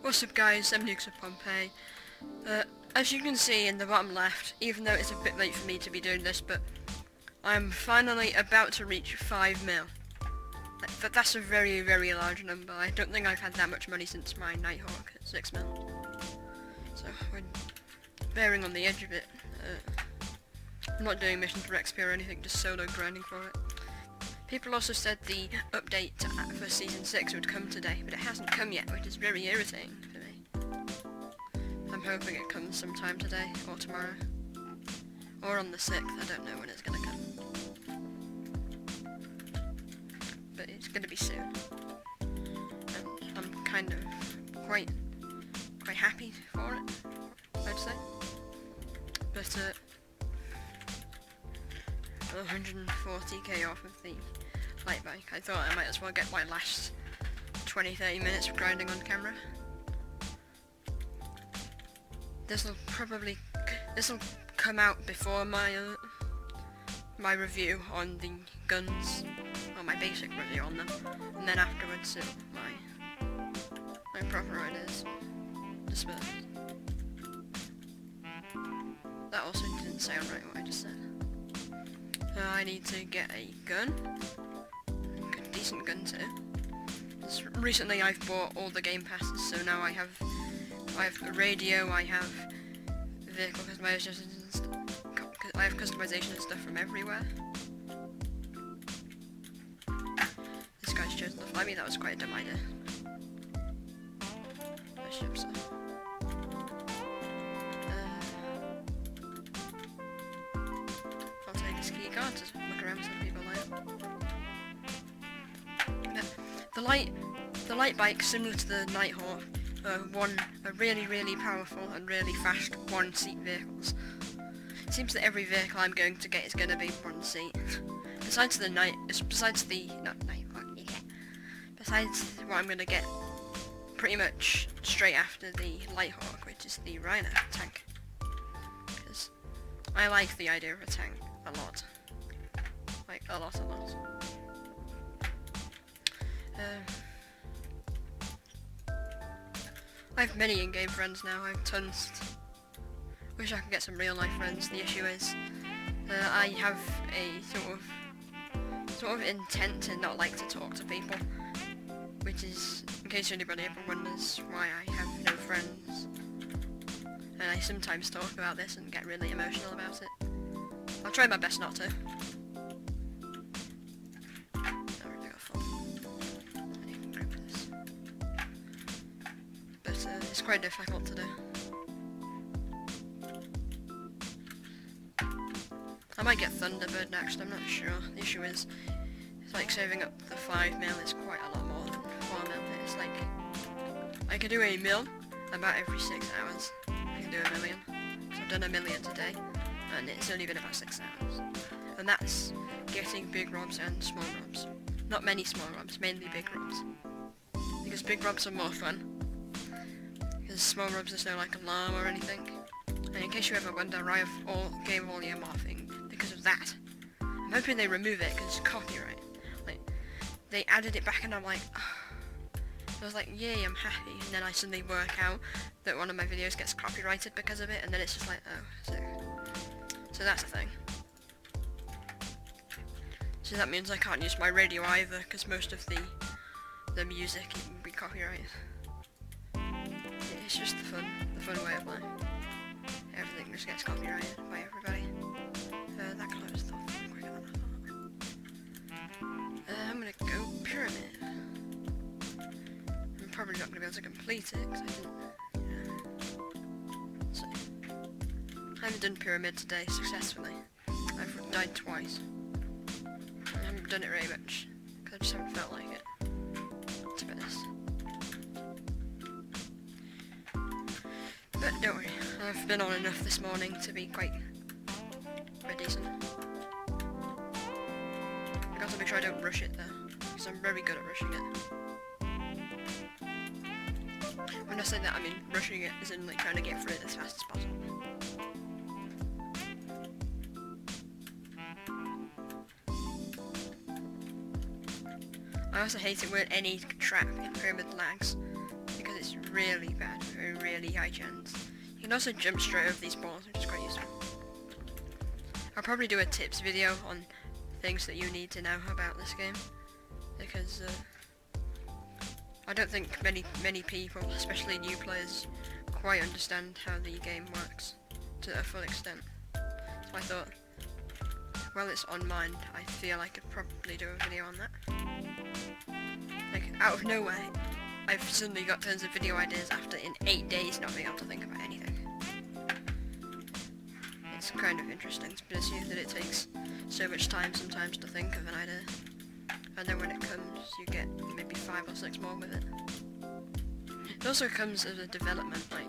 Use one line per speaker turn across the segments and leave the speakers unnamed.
What's up guys, I'm Nukes of Pompeii. As you can see in the bottom left, even though it's a bit late for me to be doing this, but I'm finally about to reach 5 mil. But that's a very, very large number. I don't think I've had that much money since my Nighthawk at 6 mil. So we're bearing on the edge of it. I'm not doing missions for XP or anything, just solo grinding for it. People also said the update for Season 6 would come today, but it hasn't come yet, which is very irritating for me. I'm hoping it comes sometime today, or tomorrow. Or on the 6th, I don't know when it's gonna come. But it's gonna be soon. And I'm kind of quite happy for it, I'd say. But 140k off of the LightBike. I thought I might as well get my last 20-30 minutes of grinding on camera. This'll come out before my my review on the guns, or my basic review on them, and then afterwards my proper ideas dispersed. That also didn't sound right what I just said. I need to get a gun. A decent gun too. Recently I've bought all the game passes, so now I have a radio, I have vehicle customization and stuff. I have customization and stuff from everywhere. This guy's chosen to fly me, that was quite a dumb idea. I should have said. I'll take his key card to look around some people like. The LightBike, similar to the Nighthawk, are really powerful and really fast one-seat vehicles. It seems that every vehicle I'm going to get is going to be one seat. Besides what I'm going to get pretty much straight after the Nighthawk, which is the Rhino tank. Because I like the idea of a tank a lot. Like, a lot. I have many in-game friends now, I have tons. Wish I could get some real-life friends. The issue is, I have a sort of intent to not like to talk to people, which is, in case anybody ever wonders why I have no friends. And I sometimes talk about this and get really emotional about it. I'll try my best not to. It's quite difficult to do. I might get Thunderbird next, I'm not sure. The issue is, it's like saving up the 5 mil is quite a lot more than 4 mil. It's like, I could do a mil about every 6 hours. I can do a million. So I've done a million today, and it's only been about 6 hours. And that's getting big robs and small robs. Not many small robs, mainly big robs. Because big robs are more fun. Because small robs there's no like alarm or anything. And in case you ever wonder, I have game volume morphing because of that. I'm hoping they remove it because it's copyright. Like, they added it back and I'm like, oh. I was like, yay, I'm happy. And then I suddenly work out that one of my videos gets copyrighted because of it, and then it's just like, oh, so that's a thing. So that means I can't use my radio either, because most of the music can be copyrighted. It's just the fun way of life. Everything just gets copyrighted by everybody. That closed off quicker than I thought. I'm gonna go pyramid. I'm probably not gonna be able to complete it because I didn't. So, I haven't done pyramid today successfully. I've died twice. I haven't done it very much because I just haven't felt like it. To be honest. But don't worry, I've been on enough this morning to be quite decent. I got to make sure I don't rush it though, because I'm very good at rushing it. When I say that, I mean rushing it as in like trying to get through it as fast as possible. I also hate it when any trap in pyramid lags, because it's really bad, really high chance. You can also jump straight over these balls, which is quite useful. I'll probably do a tips video on things that you need to know about this game, because I don't think many people, especially new players, quite understand how the game works to a full extent. So I thought, well, it's on mine, I feel I could probably do a video on that. Like, out of nowhere, I've suddenly got tons of video ideas after in 8 days not being able to think about anything. It's kind of interesting to pursue that it takes so much time sometimes to think of an idea, and then when it comes you get maybe 5 or 6 more with it. It also comes as a development, like,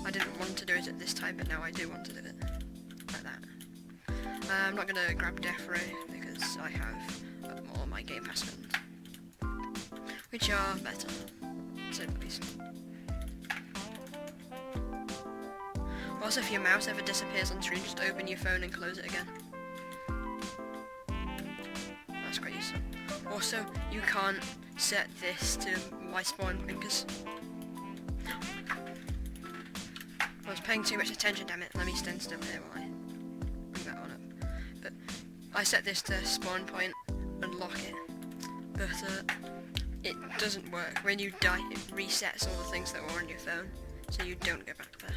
I didn't want to do it at this time, but now I do want to do it like that. I'm not going to grab Death Ray because I have all my Game Pass guns, which are better, to say the least. Also, if your mouse ever disappears on screen, just open your phone and close it again. That's quite useful. Also, you can't set this to my spawn because I was paying too much attention, damn it. Let me stand still here while I bring that on up. But I set this to spawn point and lock it, but it doesn't work. When you die, it resets all the things that were on your phone, so you don't go back there.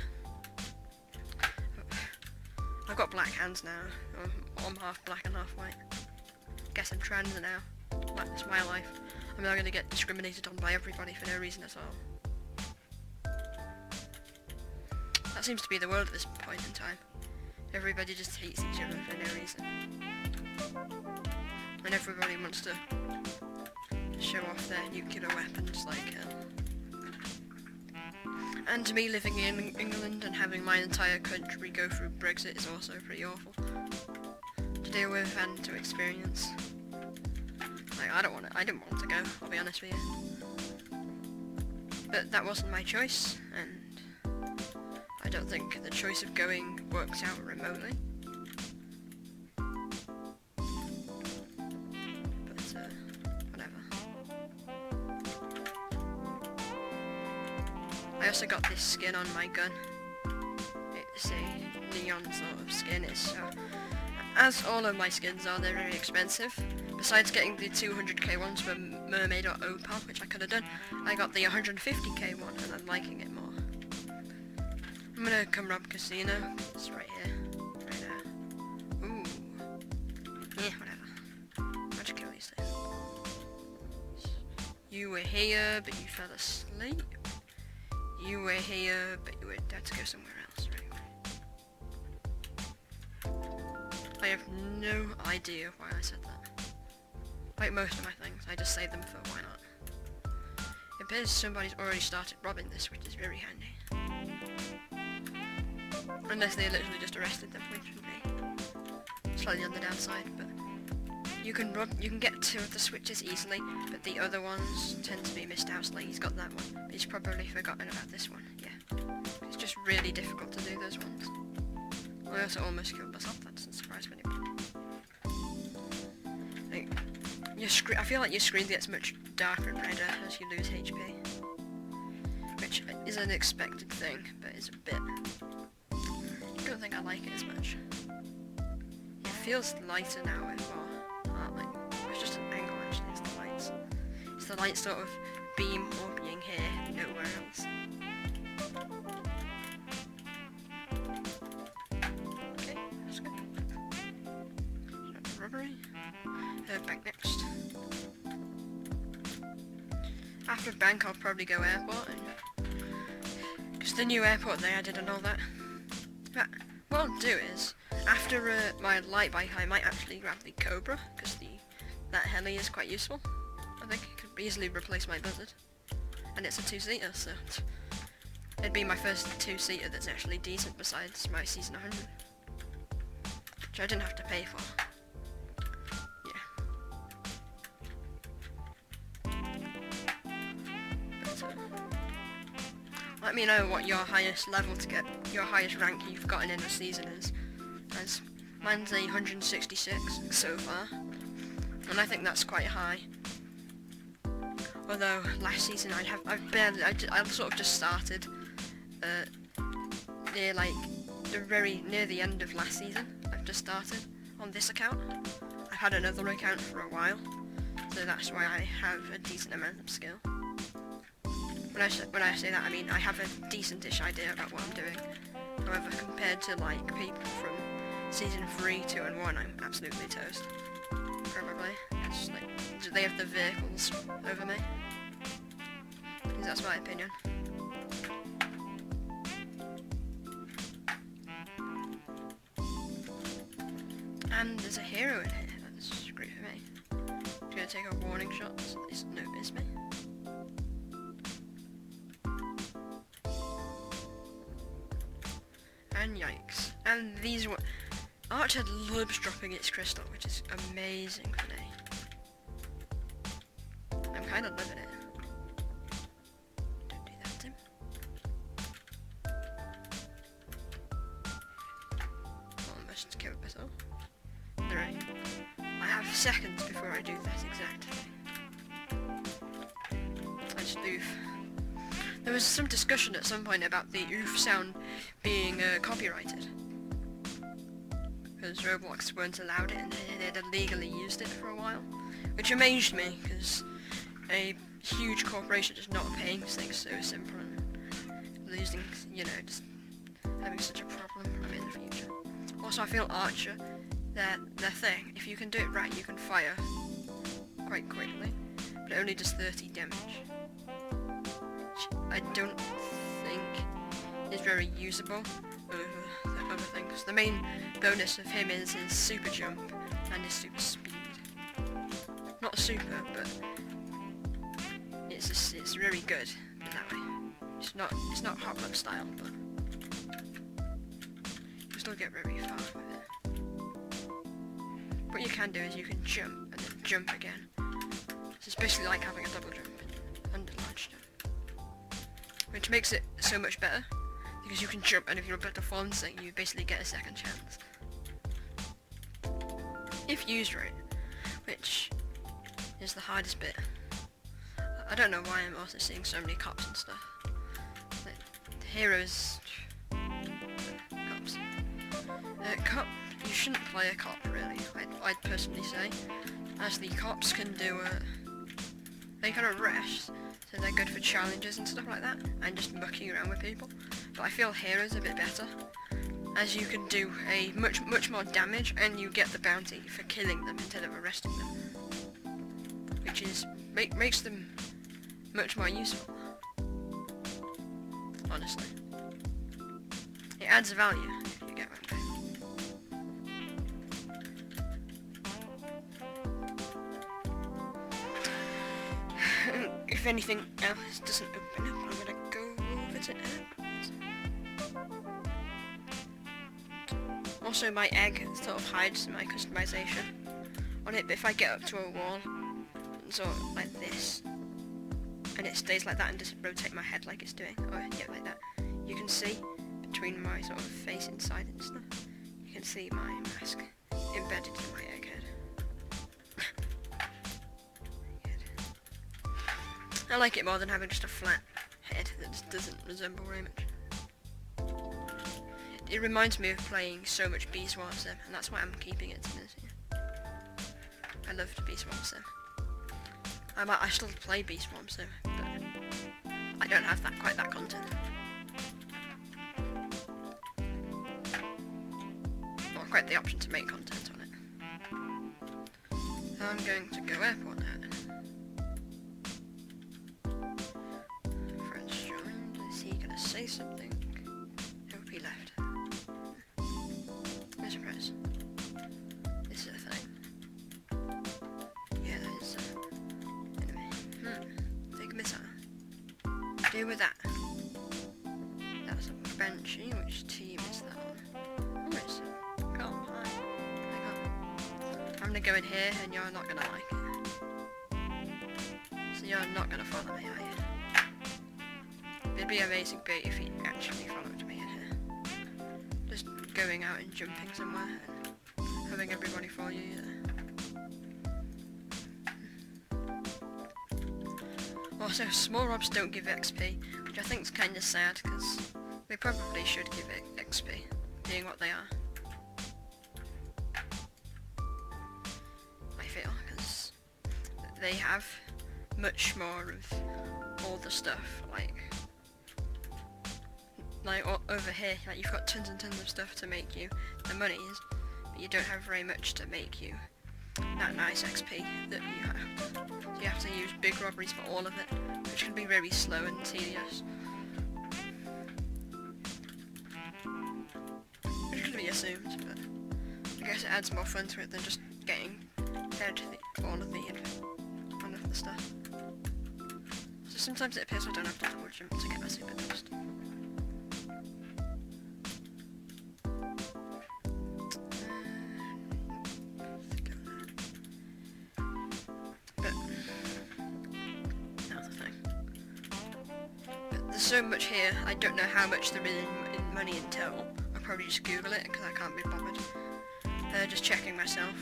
I've got black hands now. I'm half black and half white. Guess I'm trans now. That's my life. I'm now going to get discriminated on by everybody for no reason at all. That seems to be the world at this point in time. Everybody just hates each other for no reason. And everybody wants to show off their nuclear weapons like and to me, living in England and having my entire country go through Brexit is also pretty awful to deal with and to experience. Like, I didn't want to go, I'll be honest with you. But that wasn't my choice, and I don't think the choice of going works out remotely. But, whatever. I also got this skin on my gun. It's a neon sort of skin. It's as all of my skins are, they're very expensive. Besides getting the 200k ones for Mermaid or Opal, which I could have done, I got the 150k one, and I'm liking it more. I'm gonna come rob Casino. It's right here, right now. Ooh, yeah, whatever. I'll just kill these things. You were here, but you fell asleep. You were here, but you had to go somewhere else, right? I have no idea why I said that. Like most of my things, I just say them for why not. It appears somebody's already started robbing this, which is very handy. Unless they literally just arrested them, which would be slightly on the downside, but you can get 2 of the switches easily, but the other ones tend to be missed out. So like, he's got that one, but he's probably forgotten about this one. Yeah, it's just really difficult to do those ones. I also almost killed myself. That doesn't surprise me anymore. Like, I feel like your screen gets much darker and redder as you lose HP, which is an expected thing, but it's a bit. I don't think I like it as much. It feels lighter now as well. It's just an angle actually, it's the lights. It's the light sort of beam being here, nowhere else. Okay, that's good. Robbery. Bank next. After bank I'll probably go airport, because the new airport they added and all that. But what I'll do is, after my LightBike I might actually grab the Cobra, because that heli is quite useful. I think it could easily replace my Buzzard. And it's a 2-seater, so it'd be my first 2-seater that's actually decent besides my Season 100. Which I didn't have to pay for. Let me know what your highest level to get, your highest rank you've gotten in a season is, as mine's a 166 so far, and I think that's quite high. Although last season I sort of just started near like near the end of last season. I've just started on this account. I've had another account for a while, so that's why I have a decent amount of skill. When I say that, I mean I have a decentish idea about what I'm doing. However, compared to like people from season 3, 2 and 1, I'm absolutely toast. Probably. It's like, they have the vehicles over me. That's my opinion. And there's a hero in here. That's great for me. I'm gonna take a warning shot so they notice me. And yikes. And these were... Archer loves dropping its crystal, which is amazing for me. I'm kind of loving it. Don't do that, Tim. Almost killed myself. Alright. I have seconds before I do that exact thing. I just oof. There was some discussion at some point about the oof sound being copyrighted. Because Roblox weren't allowed it and they'd illegally used it for a while. Which amazed me, because a huge corporation is not paying things so simple and losing, you know, just having such a problem in the future. Also, I feel Archer, their thing, if you can do it right, you can fire quite quickly, but it only does 30 damage. Which I don't think is very usable over the other things. The main bonus of him is his super jump and his super speed. Not super, but it's really good in that way. It's not hot lap style, but you still get very far with it. What you can do is you can jump and then jump again. So it's basically like having a double jump and a large jump, which makes it so much better. Because you can jump, and if you're about to fall thing, you basically get a second chance. If used right, which is the hardest bit. I don't know why I'm also seeing so many cops and stuff. Like, the heroes... Cops. Cop, you shouldn't play a cop, really, I'd personally say. As the cops can do they can arrest, so they're good for challenges and stuff like that, and just mucking around with people. But I feel heroes a bit better, as you can do a much more damage, and you get the bounty for killing them instead of arresting them, which is makes them much more useful. Honestly, it adds value if you get what I'm saying. If anything else doesn't open up, I'm gonna go over to it. Also, my egg sort of hides my customization on it, but if I get up to a wall, sort of like this, and it stays like that and just rotate my head like it's doing, or yeah, like that, you can see between my sort of face inside and stuff, you can see my mask embedded in my egghead. I like it more than having just a flat head that just doesn't resemble very much. It reminds me of playing so much Beeswax Sim, and that's why I'm keeping it to this year. I loved Beeswax Sim. I still play Beeswax Sim, but I don't have quite that content. Or quite the option to make content on it. I'm going to go airport now. Friends joined. Is he gonna say something? Nope, he left. No surprise. This is a thing. Yeah, that is enemy. Take a missile. Do with that. That's a Banshee. Which team is that on? Oh, it's Go hi. I'm gonna go in here and you're not gonna like it. So you're not gonna follow me, are you? It'd be amazing bait if he actually followed me in here. Just going out and jumping somewhere and having everybody follow you. Also, small robs don't give XP, which I think is kind of sad, because they probably should give it XP, being what they are. I feel, because they have much more of all the stuff, like over here, like you've got tons and tons of stuff to make you the monies, but you don't have very much to make you that nice XP that you have. So you have to use big robberies for all of it, which can be very slow and tedious. Which can be assumed, but I guess it adds more fun to it than just getting fed all of the stuff. So sometimes it appears I don't have to double jump to get my super boost. So much here, I don't know how much there is in money in total. I'll probably just Google it because I can't be bothered. Just checking myself,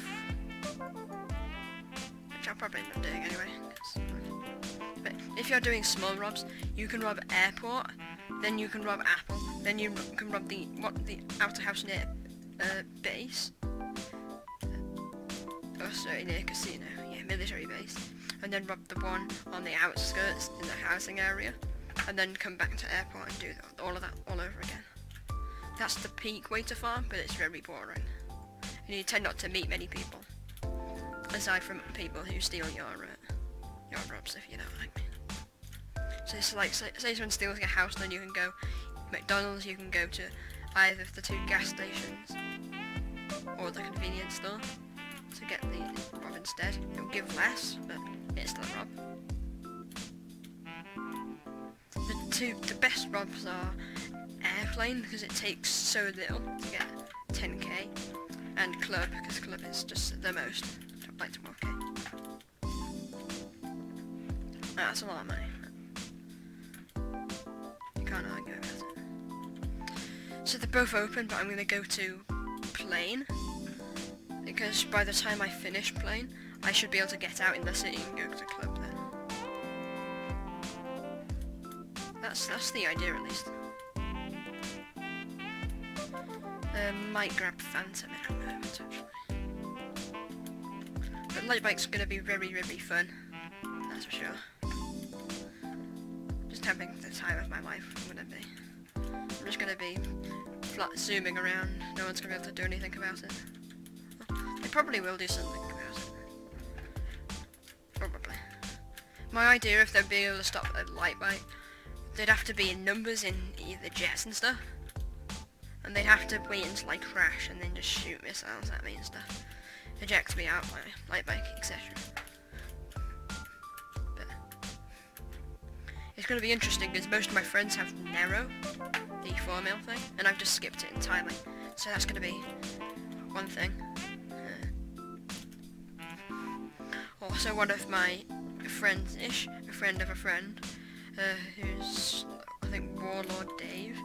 which I'll probably not doing anyway. But if you're doing small robs, you can rob airport, then you can rob Apple, then you can rob the outer house near base. Oh, sorry, near casino, yeah, military base, and then rob the one on the outskirts in the housing area. And then come back to airport and do all of that all over again. That's the peak way to farm, but it's very boring. And you tend not to meet many people, aside from people who steal your robs, if you know what I mean. So it's like, say someone steals your house, then you can go McDonald's, you can go to either of the 2 gas stations, or the convenience store, to get the rob instead. It'll give less, but it's still a rob. The best robs are airplane, because it takes so little to get 10k, and club, because club is just the most, like 12k. That's a lot of money. You can't argue about it. So they're both open, but I'm going to go to plane, because by the time I finish plane, I should be able to get out in the city and go to club then. That's the idea, at least. Might grab Phantom in a moment, actually. But LightBike's gonna be very, very fun. That's for sure. Just having the time of my life, I'm just gonna be flat zooming around. No one's gonna be able to do anything about it. They probably will do something about it. Probably. My idea, if they'd be able to stop a LightBike, they'd have to be in numbers in either jets and stuff, and they'd have to wait until I crash and then just shoot missiles at me and stuff, eject me out my LightBike, etc. But it's going to be interesting because most of my friends have Nero, the 4mm thing, and I've just skipped it entirely, so that's going to be one thing. Also, one of my friends-ish, a friend of a friend, who's, I think, Warlord Dave,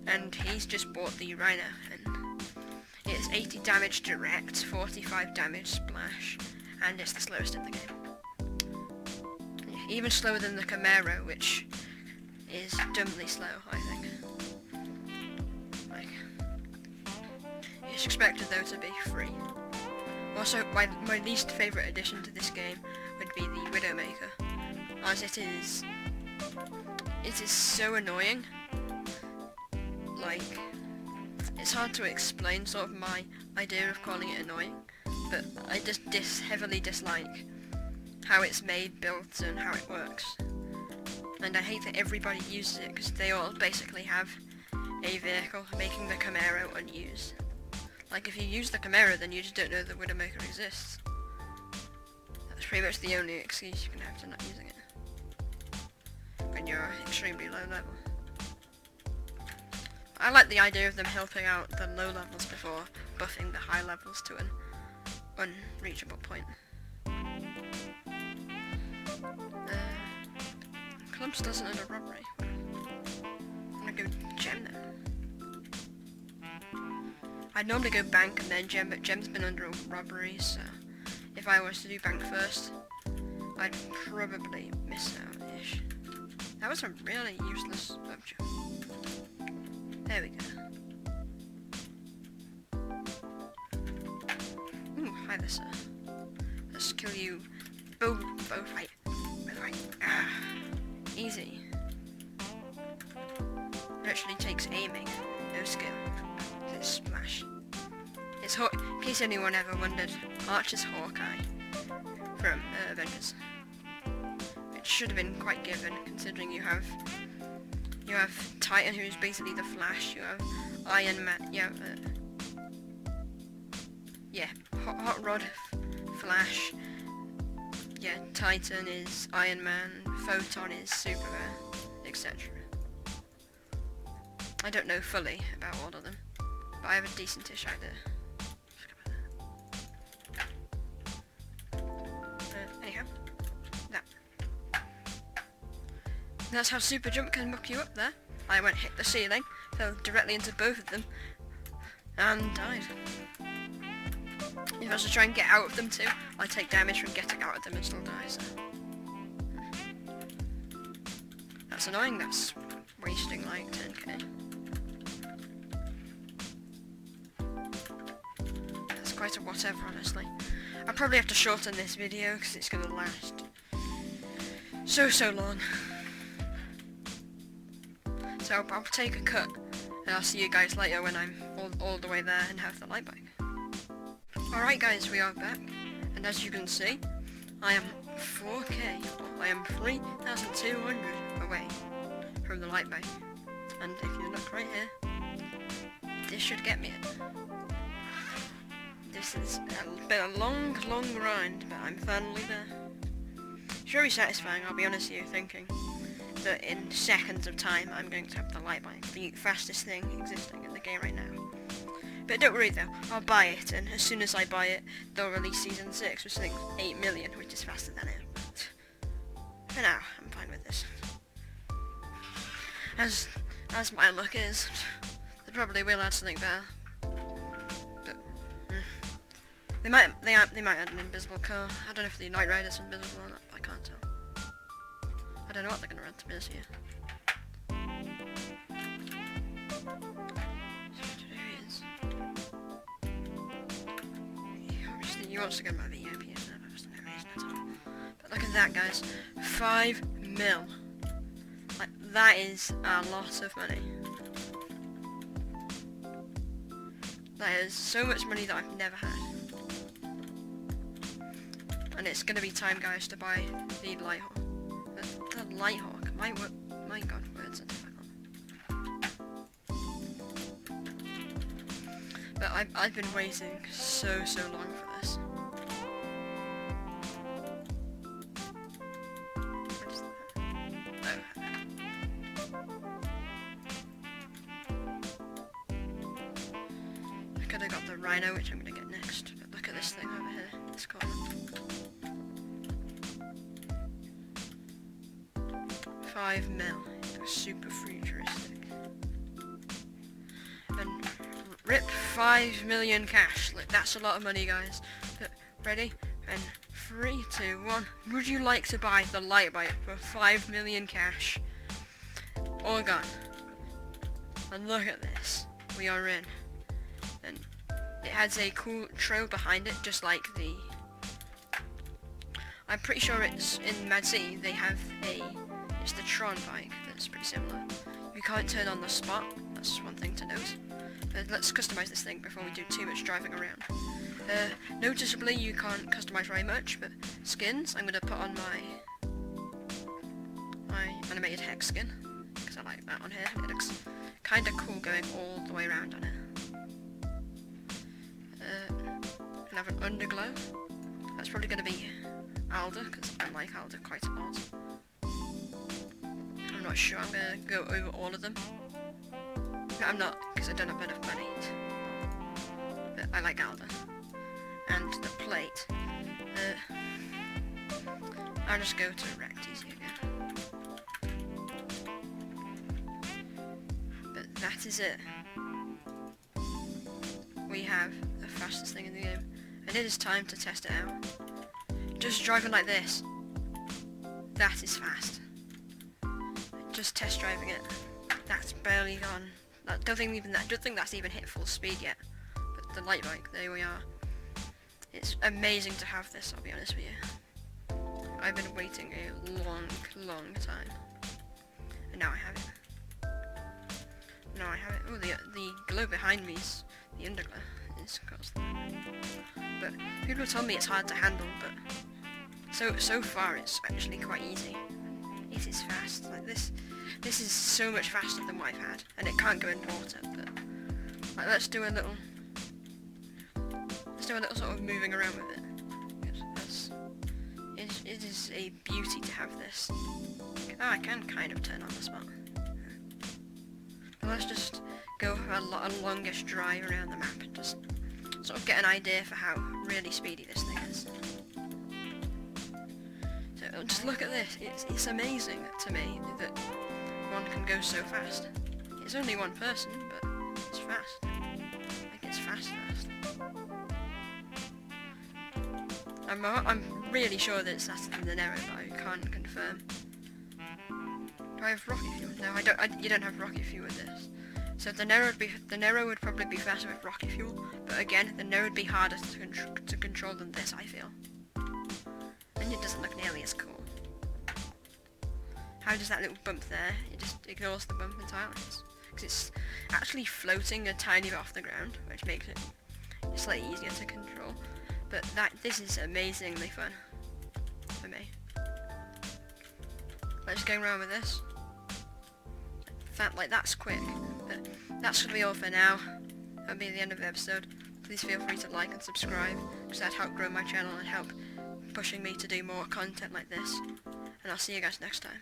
and he's just bought the Rhino, and it's 80 damage direct, 45 damage splash, and it's the slowest in the game. Yeah, even slower than the Camaro, which is dumbly slow, I think. Like, it's expected though to be free. Also, my least favourite addition to this game would be the Widowmaker, as it is so annoying. Like, it's hard to explain sort of my idea of calling it annoying, but I just heavily dislike how it's made, built, and how it works. And I hate that everybody uses it, because they all basically have a vehicle, making the Camaro unused. Like, if you use the Camaro, then you just don't know the Widowmaker exists. That's pretty much the only excuse you can have to not using it when you're extremely low level. I like the idea of them helping out the low levels before buffing the high levels to an unreachable point. Clumps doesn't under robbery. I'm gonna go gem then. I'd normally go bank and then gem, but gem's been under robbery, so if I was to do bank first, I'd probably miss out. Yeah. That was a really useless object. There we go. Ooh, hi there, sir. Let's kill you both right. Both right. Ah, easy. It actually takes aiming, no skill. It's smash. It's in case anyone ever wondered, Archer's Hawkeye from Avengers. It should have been quite given, considering you have Titan, who's basically the Flash. You have Iron Man. You have Hot Rod, Flash. Yeah, Titan is Iron Man. Photon is Superman, etc. I don't know fully about all of them, but I have a decentish idea. Anyhow, that's how super jump can muck you up there. I went hit the ceiling, fell directly into both of them, and died. If I was to try and get out of them too, I take damage from getting out of them and still die, so. That's annoying, that's wasting like 10k. That's quite a whatever, honestly. I'll probably have to shorten this video because it's going to last so long. So I'll take a cut, and I'll see you guys later when I'm all the way there and have the LightBike. Alright guys, we are back, and as you can see, I am 4k, I am 3,200 away from the LightBike. And if you look right here, this should get me it. This has been a long grind, but I'm finally there. It's very satisfying, I'll be honest with you, thinking that in seconds of time I'm going to have the LightBike, the fastest thing existing in the game right now. But don't worry though, I'll buy it, and as soon as I buy it, they'll release Season 6, which I think 8 million, which is faster than it. But for now, I'm fine with this. As my luck is, they probably will add something better. But they might add an invisible car. I don't know if the Night Rider's invisible or not. I can't tell. I don't know what they're gonna run to this year. He wants to go to my VIP, there's no reason at all. But look at that, guys. 5 mil. Like, that is a lot of money. That is so much money that I've never had. And it's gonna be time, guys, to buy the Lighthawk. The Lighthawk. My god, words are difficult. But I've been waiting so long for this. What is that? Oh. I could have got the Rhino, which I'm gonna get next. But look at this thing over here, this corner. 5 mil. It was super futuristic. And rip 5 million cash. Look, that's a lot of money, guys. But, ready? And 3, 2, 1. Would you like to buy the LightBike for 5 million cash? All gone. And look at this. We are in. And it has a cool trail behind it, just like the... I'm pretty sure it's in Mad City. They have it's the Tron bike that's pretty similar. You can't turn on the spot. That's one thing to note. Let's customize this thing before we do too much driving around. Noticeably, you can't customize very much, but skins, I'm going to put on my animated hex skin, because I like that on here. It looks kind of cool going all the way around on it. I'll have an underglow. That's probably going to be Alder, because I like Alder quite a lot. I'm not sure I'm going to go over all of them. No, I'm not, because I don't have enough money. But I like Alder. And the plate. I'll just go to Wrecked Easy again. But that is it. We have the fastest thing in the game. And it is time to test it out. Just driving like this. That is fast. just test driving it. That's barely gone. I don't think that's even hit full speed yet. But the LightBike, there we are. It's amazing to have this, I'll be honest with you. I've been waiting a long time. And now I have it. Now I have it. Oh, the glow behind me is the underglow. It's costly. But people have told me it's hard to handle, but so far it's actually quite easy. It is fast. Like this is so much faster than what I've had, and it can't go in water. But like, let's do a little sort of moving around with it. It is a beauty to have this. Oh, I can kind of turn on the spot. But let's just go for a longest drive around the map and just sort of get an idea for how really speedy this thing is. So just look at this. It's amazing to me that one can go so fast. It's only one person, but it's fast. Like it's fast. I'm really sure that it's faster than the Nero, but I can't confirm. Do I have rocket fuel? No, I don't. You don't have rocket fuel with this. So the Nero would probably be faster with rocket fuel, but again, the Nero would be harder to control than this, I feel. And it doesn't look nearly as cool. How does that little bump there? It just ignores the bump entirely. Because it's actually floating a tiny bit off the ground, which makes it slightly easier to control. But this is amazingly fun for me. Like just going around with this. That's quick. But that's gonna be all for now. That'll be the end of the episode. Please feel free to like and subscribe, because that'd help grow my channel and help pushing me to do more content like this. And I'll see you guys next time.